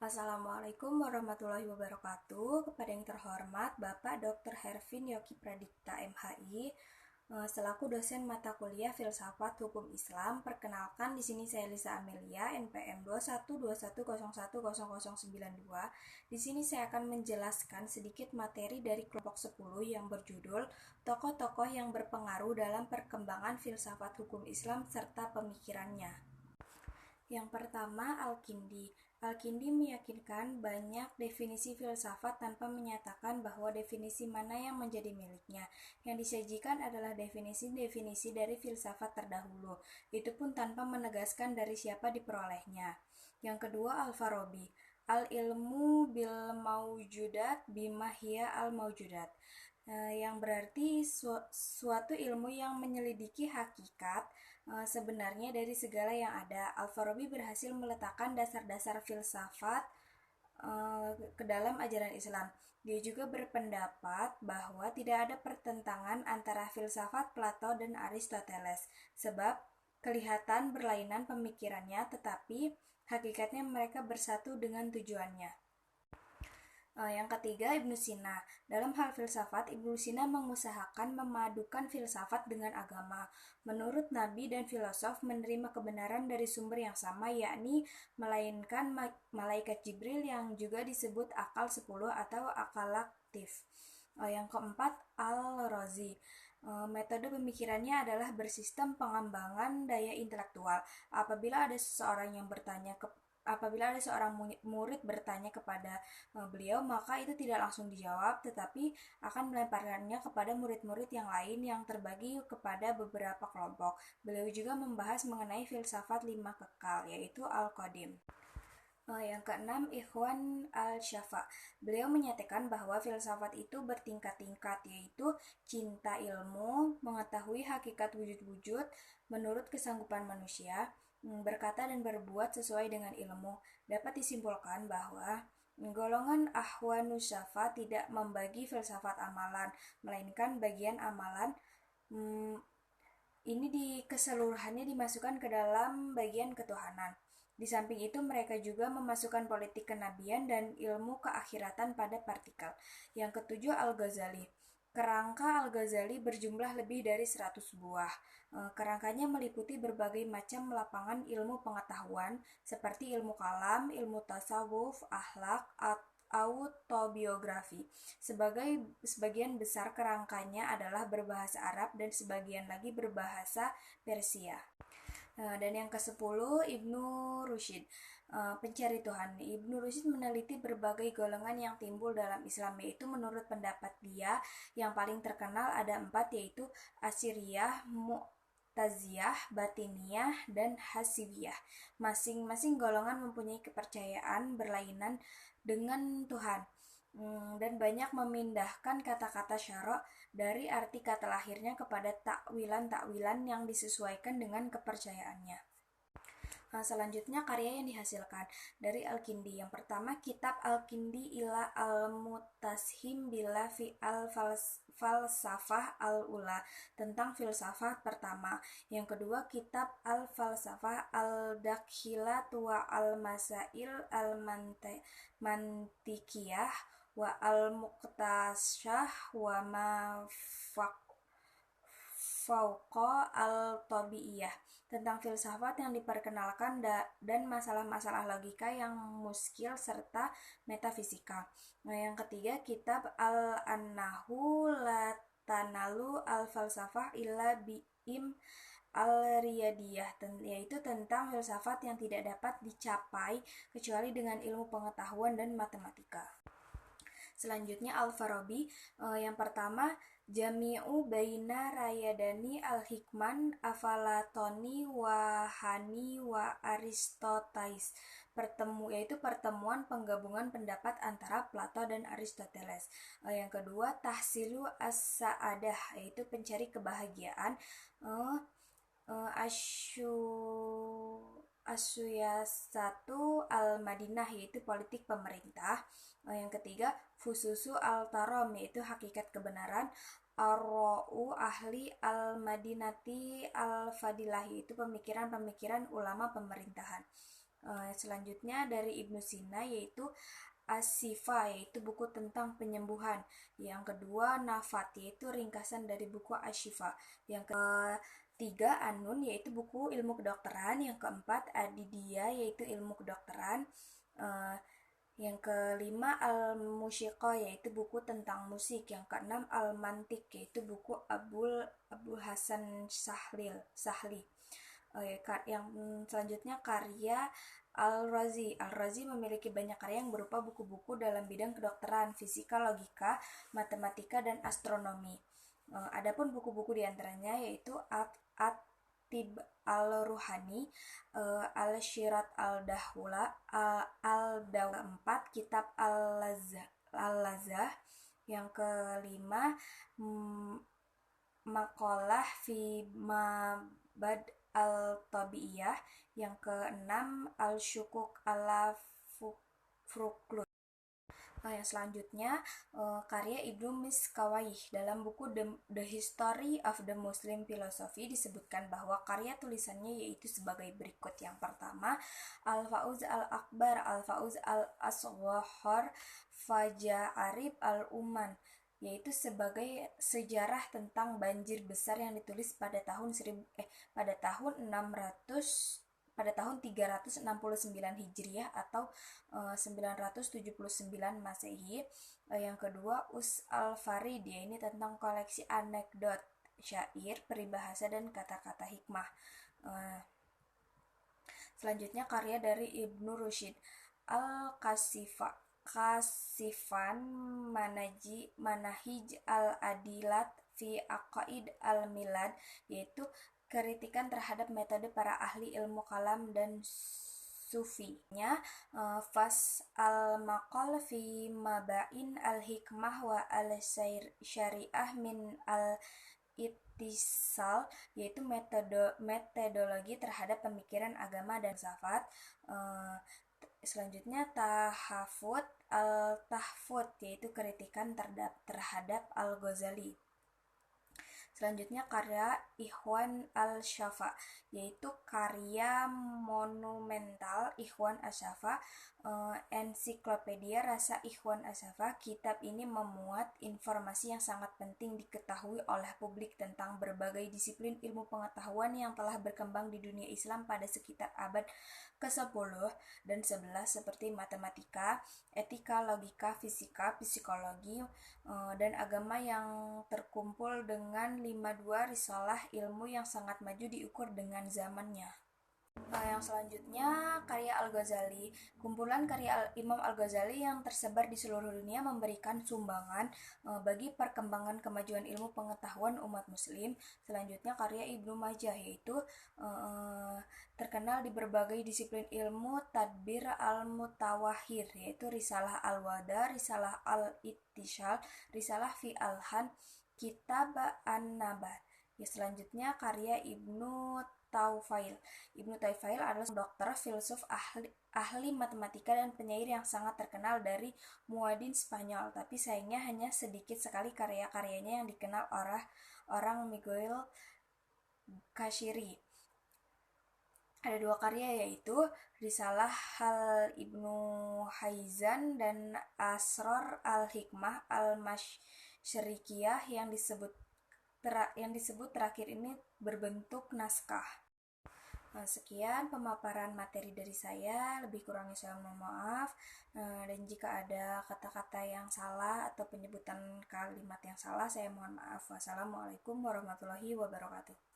Assalamualaikum warahmatullahi wabarakatuh. Kepada yang terhormat Bapak Dr. Hervin Yogi Pradipta MHI, selaku dosen mata kuliah Filsafat Hukum Islam, perkenalkan di sini saya Lisa Amelia, NPM 212100092. Di sini saya akan menjelaskan sedikit materi dari kelompok 10 yang berjudul Tokoh-tokoh yang berpengaruh dalam perkembangan filsafat hukum Islam serta pemikirannya. Yang pertama, Al-Kindi. Al-Kindi meyakinkan banyak definisi filsafat tanpa menyatakan bahwa definisi mana yang menjadi miliknya. Yang disajikan adalah definisi-definisi dari filsafat terdahulu, itu pun tanpa menegaskan dari siapa diperolehnya. Yang kedua, Al-Farabi. Al-ilmu bil maujudat bima hiya al-maujudat. Yang berarti suatu ilmu yang menyelidiki hakikat sebenarnya dari segala yang ada. Al-Farabi berhasil meletakkan dasar-dasar filsafat ke dalam ajaran Islam. Dia juga berpendapat bahwa tidak ada pertentangan antara filsafat Plato dan Aristoteles, sebab kelihatan berlainan pemikirannya, tetapi hakikatnya mereka bersatu dengan tujuannya. Yang ketiga, Ibnu Sina. Dalam hal filsafat, Ibnu Sina mengusahakan memadukan filsafat dengan agama. Menurut Nabi dan filosof menerima kebenaran dari sumber yang sama, yakni melainkan malaikat Jibril yang juga disebut akal 10 atau akal aktif. Yang keempat, Al-Razi. Metode pemikirannya adalah bersistem pengembangan daya intelektual. Apabila ada seorang murid bertanya kepada beliau, maka itu tidak langsung dijawab, tetapi akan melemparkannya kepada murid-murid yang lain yang terbagi kepada beberapa kelompok. Beliau juga membahas mengenai filsafat 5 kekal, yaitu Al-Qadim. Yang keenam, Ikhwan al-Syafa. Beliau menyatakan bahwa filsafat itu bertingkat-tingkat, yaitu cinta ilmu, mengetahui hakikat wujud-wujud menurut kesanggupan manusia, berkata dan berbuat sesuai dengan ilmu. Dapat disimpulkan bahwa golongan Ahwanus Syafa tidak membagi filsafat amalan, melainkan bagian amalan ini di keseluruhannya dimasukkan ke dalam bagian ketuhanan. Di samping itu mereka juga memasukkan politik kenabian dan ilmu keakhiratan pada partikel. Yang ketujuh, Al-Ghazali. Kerangka Al-Ghazali berjumlah lebih dari 100 buah. Kerangkanya meliputi berbagai macam lapangan ilmu pengetahuan seperti ilmu kalam, ilmu tasawuf, akhlak, autobiografi. Sebagian besar kerangkanya adalah berbahasa Arab dan sebagian lagi berbahasa Persia. Dan yang ke-10, Ibnu Rusyid, pencari Tuhan. Ibnu Rusyid meneliti berbagai golongan yang timbul dalam Islam, yaitu menurut pendapat dia yang paling terkenal ada 4, yaitu Asy'ariyah, Mu'taziliyah, Batiniyah, dan Hasibiyah. Masing-masing golongan mempunyai kepercayaan berlainan dengan Tuhan dan banyak memindahkan kata-kata syara' dari arti kata lahirnya kepada takwilan-takwilan yang disesuaikan dengan kepercayaannya. Selanjutnya karya yang dihasilkan dari Al-Kindi. Yang pertama, kitab Al-Kindi ila al-Mutashim bila fi al-falsafah al-ula, tentang filsafat pertama. Yang kedua, kitab Al-Falsafah al-Dakhilah wa al-Masail al-Mantikiyah wa al-Muqtashah wa ma fauqa al-Tabi'iyah, tentang filsafat yang diperkenalkan dan masalah-masalah logika yang muskil serta metafisika. Yang ketiga, kitab Al-Annahu la tanalu al-falsafah illa bi'im al-riyadiyah, yaitu tentang filsafat yang tidak dapat dicapai kecuali dengan ilmu pengetahuan dan matematika. Selanjutnya Al-Farabi. Yang pertama, Jami'u baina rayadani al-hikman afalatoni wahani wa Aristoteles, yaitu pertemuan penggabungan pendapat antara Plato dan Aristoteles. Yang kedua, Tahsilu as-sa'adah, yaitu pencari kebahagiaan. Asyuyasatu al-Madinah, yaitu politik pemerintah. Yang ketiga, Fususu al-Tarom, yaitu hakikat kebenaran. Ar-Ra'u ahli al-Madinati al-Fadilah, yaitu pemikiran-pemikiran ulama pemerintahan. Selanjutnya dari Ibnu Sina yaitu As-Sifa, yaitu buku tentang penyembuhan. Yang kedua Nafat, yaitu ringkasan dari buku Asy-Syifa. Yang ketiga An-Nun, yaitu buku ilmu kedokteran. Yang keempat Ad-Didiyah, yaitu ilmu kedokteran. Yang kelima Al-Musyiqah, yaitu buku tentang musik. Yang keenam Al-Mantiq, yaitu buku Abu Hasan Sahli. Yang selanjutnya karya Al-Razi. Al-Razi memiliki banyak karya yang berupa buku-buku dalam bidang kedokteran, fisika, logika, matematika, dan astronomi. Adapun buku-buku diantaranya yaitu At-Tib Al-Ruhani, Al-Syirat Al-Dahula, Al-Dawla 4, Kitab Al-Lazah. Yang kelima Maqalah fi Mabad Al-Tabi'iyah. Yang keenam Al-Syukuk ala Fruklus. Yang selanjutnya karya Ibnu Miskawayh. Dalam buku The History of the Muslim Philosophy disebutkan bahwa karya tulisannya yaitu sebagai berikut. Yang pertama Al-Fauz Al-Akbar, Al-Fauz Al-Asghar, Faja'arib Al-Uman, yaitu sebagai sejarah tentang banjir besar yang ditulis pada tahun 369 Hijriah atau 979 Masehi. Yang kedua Us Al-Farid, ini tentang koleksi anekdot, syair, peribahasa, dan kata-kata hikmah. Selanjutnya karya dari Ibnu Rusyid, Kasifan Manahij Al-Adilat fi Aqaid Al-Milad, yaitu kritikan terhadap metode para ahli ilmu kalam dan sufinya. Fas al-Maqal fi Mabain al-Hikmah wa al-Syariah min al-Ittisal, yaitu metodologi terhadap pemikiran agama dan filsafat. Selanjutnya Tahafut Al-Tahfut, yaitu kritikan terhadap Al-Ghazali. Selanjutnya karya Ikhwan Al-Syafa, yaitu karya monumental Ikhwan Al-Syafa, ensiklopedia rasa Ikhwan Al-Syafa. Kitab ini memuat informasi yang sangat penting diketahui oleh publik tentang berbagai disiplin ilmu pengetahuan yang telah berkembang di dunia Islam pada sekitar abad ke-10 dan 11 seperti matematika, etika, logika, fisika, psikologi, dan agama yang terkumpul dengan 52 risalah ilmu yang sangat maju diukur dengan zamannya. Yang selanjutnya karya Al-Ghazali. Kumpulan karya Imam Al-Ghazali yang tersebar di seluruh dunia memberikan sumbangan bagi perkembangan kemajuan ilmu pengetahuan umat muslim. Selanjutnya karya Ibnu Majah, yaitu terkenal di berbagai disiplin ilmu, Tadbir Al-Mutawahhir, yaitu Risalah Al-Wada, Risalah Al-Ittishal, Risalah fi Al-Han, Kitab An-Nabat. Selanjutnya karya Ibnu Taufail. Ibnu Taufail adalah dokter, filsuf, ahli matematika, dan penyair yang sangat terkenal dari Muad'Din Spanyol. Tapi sayangnya hanya sedikit sekali karya-karyanya yang dikenal orang Miguel Kashiri. Ada dua karya, yaitu Risalah Ibnu Haizan dan Asror Al-Hikmah Al-Masyrikiyah yang disebut terakhir ini berbentuk naskah. Sekian pemaparan materi dari saya, lebih kurangnya saya mohon maaf. Dan jika ada kata-kata yang salah atau penyebutan kalimat yang salah, saya mohon maaf. Wassalamualaikum warahmatullahi wabarakatuh.